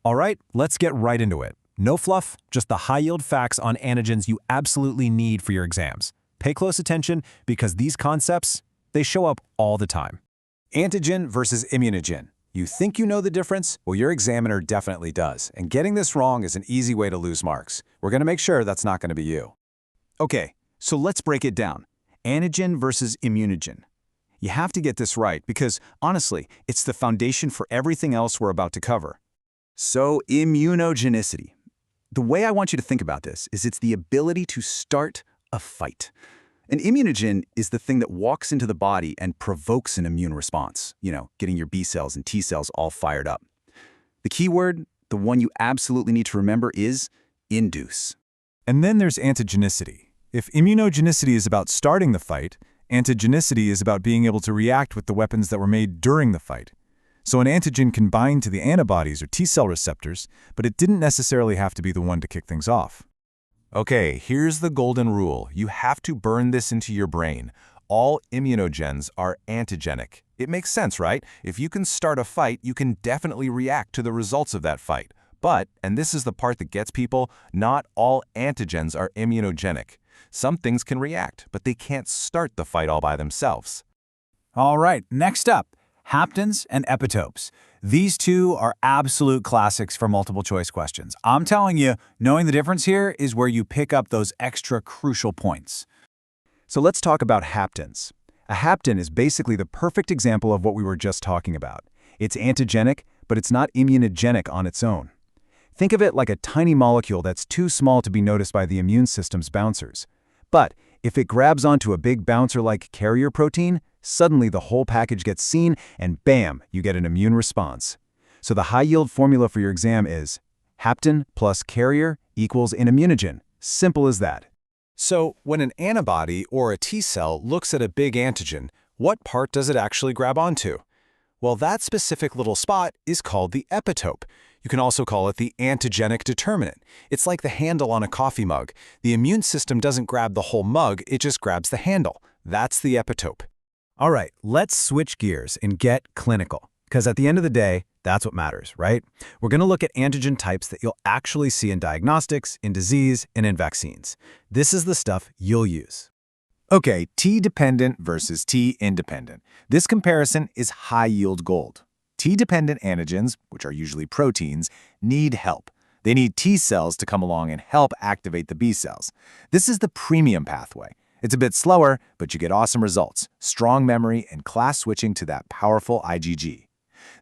All right, let's get right into it. No fluff, just the high-yield facts on antigens you absolutely need for your exams. Pay close attention because these concepts, they show up all the time. Antigen versus immunogen. You think you know the difference? Well, your examiner definitely does, and getting this wrong is an easy way to lose marks. We're going to make sure that's not going to be you. Okay, so let's break it down. Antigen versus immunogen. You have to get this right because, honestly, it's the foundation for everything else we're about to cover. So, immunogenicity. The way I want you to think about this is it's the ability to start a fight. An immunogen is the thing that walks into the body and provokes an immune response, getting your B cells and T cells all fired up. The key word, the one you absolutely need to remember, is induce. And then there's antigenicity. If immunogenicity is about starting the fight, antigenicity is about being able to react with the weapons that were made during the fight. So an antigen can bind to the antibodies or T-cell receptors, but it didn't necessarily have to be the one to kick things off. Okay, here's the golden rule. You have to burn this into your brain. All immunogens are antigenic. It makes sense, right? If you can start a fight, you can definitely react to the results of that fight. But, and this is the part that gets people, not all antigens are immunogenic. Some things can react, but they can't start the fight all by themselves. All right, next up, haptens and epitopes. These two are absolute classics for multiple choice questions. I'm telling you, knowing the difference here is where you pick up those extra crucial points. So let's talk about haptens. A hapten is basically the perfect example of what we were just talking about. It's antigenic, but it's not immunogenic on its own. Think of it like a tiny molecule that's too small to be noticed by the immune system's bouncers. But if it grabs onto a big bouncer like carrier protein, suddenly the whole package gets seen and bam, you get an immune response. So the high-yield formula for your exam is hapten plus carrier equals an immunogen. Simple as that. So when an antibody or a T-cell looks at a big antigen, what part does it actually grab onto? Well, that specific little spot is called the epitope. You can also call it the antigenic determinant. It's like the handle on a coffee mug. The immune system doesn't grab the whole mug, it just grabs the handle. That's the epitope. All right, let's switch gears and get clinical. Because at the end of the day, that's what matters, right? We're going to look at antigen types that you'll actually see in diagnostics, in disease, and in vaccines. This is the stuff you'll use. Okay, T-dependent versus T-independent. This comparison is high-yield gold. T-dependent antigens, which are usually proteins, need help. They need T cells to come along and help activate the B cells. This is the premium pathway. It's a bit slower, but you get awesome results, strong memory, and class switching to that powerful IgG.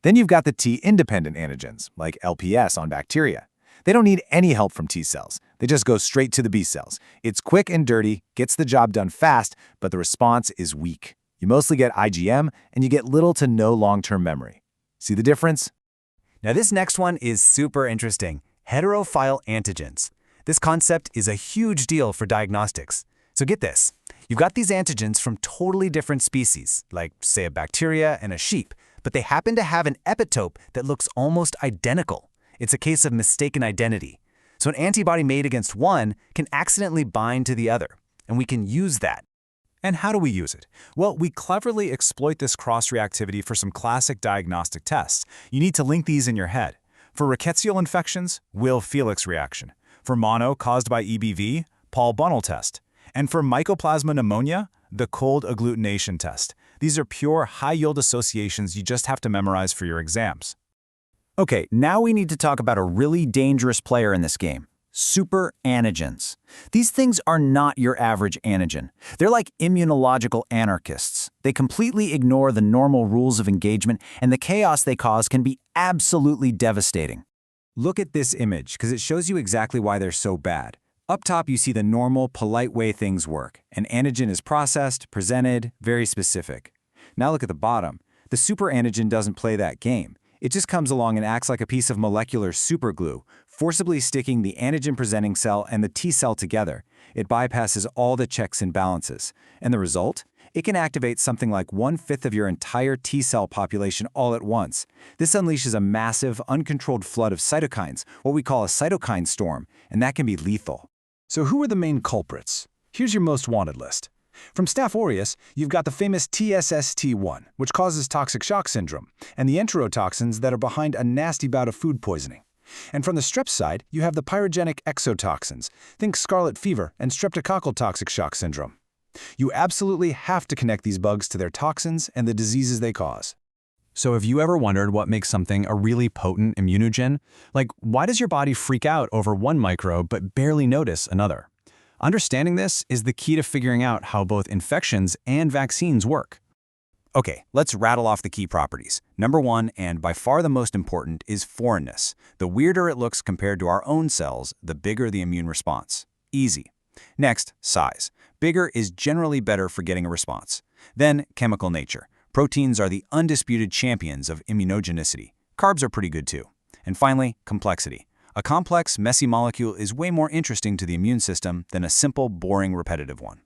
Then you've got the T-independent antigens, like LPS on bacteria. They don't need any help from T cells. They just go straight to the B cells. It's quick and dirty, gets the job done fast, but the response is weak. You mostly get IgM, and you get little to no long-term memory. See the difference? Now this next one is super interesting. Heterophile antigens. This concept is a huge deal for diagnostics. So get this. You've got these antigens from totally different species, like say a bacteria and a sheep, but they happen to have an epitope that looks almost identical. It's a case of mistaken identity. So an antibody made against one can accidentally bind to the other, and we can use that. And how do we use it? Well, we cleverly exploit this cross-reactivity for some classic diagnostic tests. You need to link these in your head. For rickettsial infections, Will-Felix reaction. For mono caused by EBV, Paul-Bunnell test. And for mycoplasma pneumonia, the cold agglutination test. These are pure high-yield associations you just have to memorize for your exams. Okay, now we need to talk about a really dangerous player in this game. Super antigens. These things are not your average antigen. They're like immunological anarchists. They completely ignore the normal rules of engagement, and the chaos they cause can be absolutely devastating. Look at this image, because it shows you exactly why they're so bad. Up top, you see the normal, polite way things work. An antigen is processed, presented, very specific. Now look at the bottom. The super antigen doesn't play that game. It just comes along and acts like a piece of molecular superglue, forcibly sticking the antigen-presenting cell and the T cell together. It bypasses all the checks and balances. And the result? It can activate something like 1/5 of your entire T cell population all at once. This unleashes a massive, uncontrolled flood of cytokines, what we call a cytokine storm, and that can be lethal. So who are the main culprits? Here's your most wanted list. From Staph aureus, you've got the famous TSST1, which causes toxic shock syndrome, and the enterotoxins that are behind a nasty bout of food poisoning. And from the strep side, you have the pyrogenic exotoxins. Think scarlet fever and streptococcal toxic shock syndrome. You absolutely have to connect these bugs to their toxins and the diseases they cause. So have you ever wondered what makes something a really potent immunogen? Like, why does your body freak out over one microbe but barely notice another? Understanding this is the key to figuring out how both infections and vaccines work. Okay, let's rattle off the key properties. Number 1, and by far the most important, is foreignness. The weirder it looks compared to our own cells, the bigger the immune response. Easy. Next, size. Bigger is generally better for getting a response. Then, chemical nature. Proteins are the undisputed champions of immunogenicity. Carbs are pretty good too. And finally, complexity. A complex, messy molecule is way more interesting to the immune system than a simple, boring, repetitive one.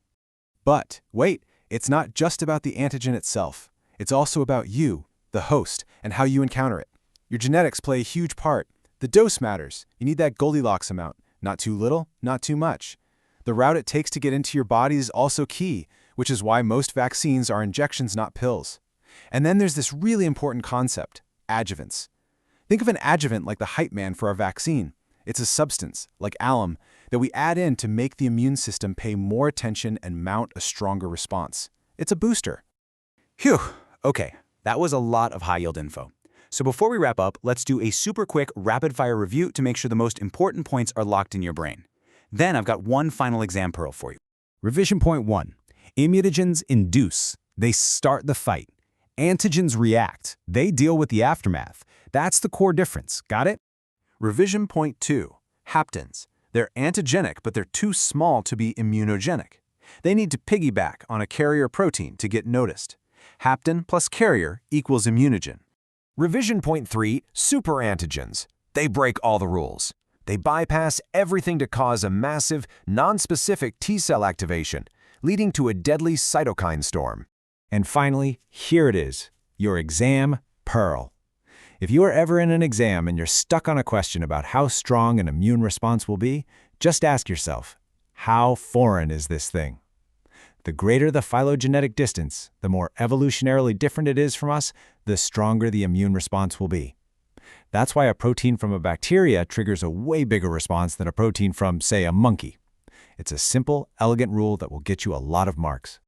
But wait, it's not just about the antigen itself. It's also about you, the host, and how you encounter it. Your genetics play a huge part. The dose matters. You need that Goldilocks amount. Not too little, not too much. The route it takes to get into your body is also key, which is why most vaccines are injections, not pills. And then there's this really important concept, adjuvants. Think of an adjuvant like the hype man for our vaccine. It's a substance, like alum, that we add in to make the immune system pay more attention and mount a stronger response. It's a booster. Phew, okay, that was a lot of high-yield info. So before we wrap up, let's do a super quick rapid-fire review to make sure the most important points are locked in your brain. Then I've got one final exam pearl for you. Revision point 1. Immunogens induce. They start the fight. Antigens react. They deal with the aftermath. That's the core difference. Got it? Revision point 2. Haptens. They're antigenic, but they're too small to be immunogenic. They need to piggyback on a carrier protein to get noticed. Hapten plus carrier equals immunogen. Revision point 3, superantigens. They break all the rules. They bypass everything to cause a massive, nonspecific T-cell activation, leading to a deadly cytokine storm. And finally, here it is, your exam pearl. If you are ever in an exam and you're stuck on a question about how strong an immune response will be, just ask yourself, how foreign is this thing? The greater the phylogenetic distance, the more evolutionarily different it is from us, the stronger the immune response will be. That's why a protein from a bacteria triggers a way bigger response than a protein from, say, a monkey. It's a simple, elegant rule that will get you a lot of marks.